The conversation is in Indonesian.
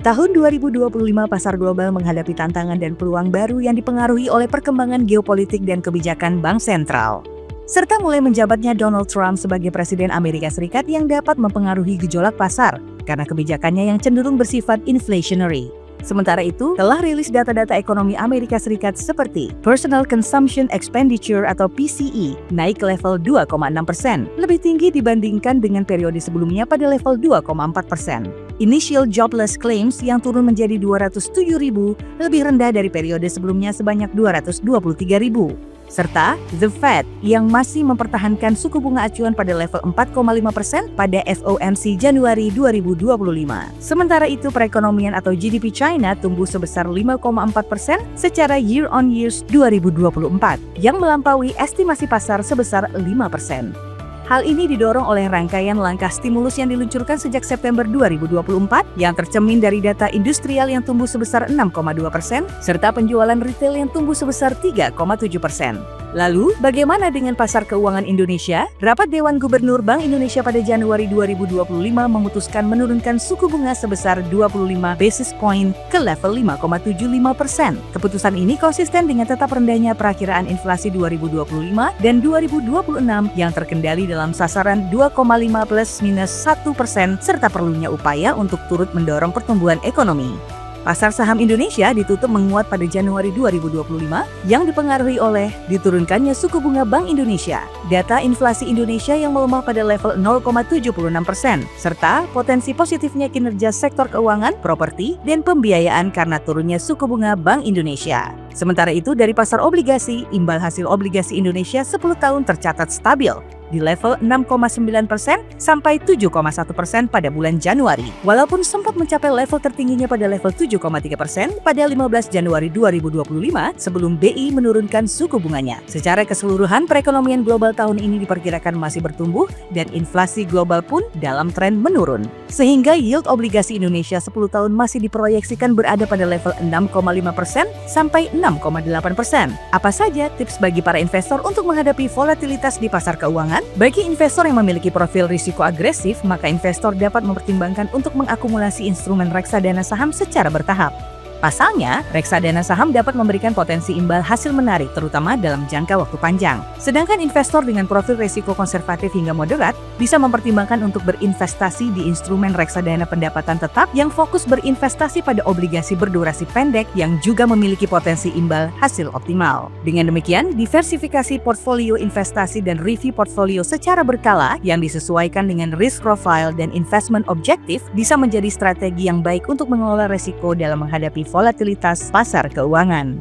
Tahun 2025 pasar global menghadapi tantangan dan peluang baru yang dipengaruhi oleh perkembangan geopolitik dan kebijakan bank sentral. Serta mulai menjabatnya Donald Trump sebagai Presiden Amerika Serikat yang dapat mempengaruhi gejolak pasar karena kebijakannya yang cenderung bersifat inflationary. Sementara itu, telah rilis data-data ekonomi Amerika Serikat seperti Personal Consumption Expenditure atau PCE naik ke level 2,6%, lebih tinggi dibandingkan dengan periode sebelumnya pada level 2,4%. Initial Jobless Claims yang turun menjadi 207.000, lebih rendah dari periode sebelumnya sebanyak 223.000. Serta The Fed yang masih mempertahankan suku bunga acuan pada level 4,5% pada FOMC Januari 2025. Sementara itu perekonomian atau GDP China tumbuh sebesar 5,4% secara year-on-year 2024 yang melampaui estimasi pasar sebesar 5%. Hal ini didorong oleh rangkaian langkah stimulus yang diluncurkan sejak September 2024 yang tercermin dari data industrial yang tumbuh sebesar 6,2% serta penjualan retail yang tumbuh sebesar 3,7%. Lalu, bagaimana dengan pasar keuangan Indonesia? Rapat Dewan Gubernur Bank Indonesia pada Januari 2025 memutuskan menurunkan suku bunga sebesar 25 basis point ke level 5,75%. Keputusan ini konsisten dengan tetap rendahnya perakiraan inflasi 2025 dan 2026 yang terkendali dalam sasaran 2,5 +-1% serta perlunya upaya untuk turut mendorong pertumbuhan ekonomi. Pasar saham Indonesia ditutup menguat pada Januari 2025 yang dipengaruhi oleh diturunkannya suku bunga Bank Indonesia, data inflasi Indonesia yang melemah pada level 0,76%, serta potensi positifnya kinerja sektor keuangan, properti, dan pembiayaan karena turunnya suku bunga Bank Indonesia. Sementara itu dari pasar obligasi, imbal hasil obligasi Indonesia 10 tahun tercatat stabil di level 6,9% sampai 7,1% pada bulan Januari. Walaupun sempat mencapai level tertingginya pada level 7,3% pada 15 Januari 2025 sebelum BI menurunkan suku bunganya. Secara keseluruhan perekonomian global tahun ini diperkirakan masih bertumbuh dan inflasi global pun dalam tren menurun. Sehingga yield obligasi Indonesia 10 tahun masih diproyeksikan berada pada level 6,5% sampai 6,8%. Apa saja tips bagi para investor untuk menghadapi volatilitas di pasar keuangan? Bagi investor yang memiliki profil risiko agresif, maka investor dapat mempertimbangkan untuk mengakumulasi instrumen reksadana saham secara bertahap. Pasalnya, reksadana saham dapat memberikan potensi imbal hasil menarik terutama dalam jangka waktu panjang. Sedangkan investor dengan profil risiko konservatif hingga moderat bisa mempertimbangkan untuk berinvestasi di instrumen reksadana pendapatan tetap yang fokus berinvestasi pada obligasi berdurasi pendek yang juga memiliki potensi imbal hasil optimal. Dengan demikian, diversifikasi portfolio investasi dan review portfolio secara berkala yang disesuaikan dengan risk profile dan investment objektif bisa menjadi strategi yang baik untuk mengelola risiko dalam menghadapi volatilitas pasar keuangan.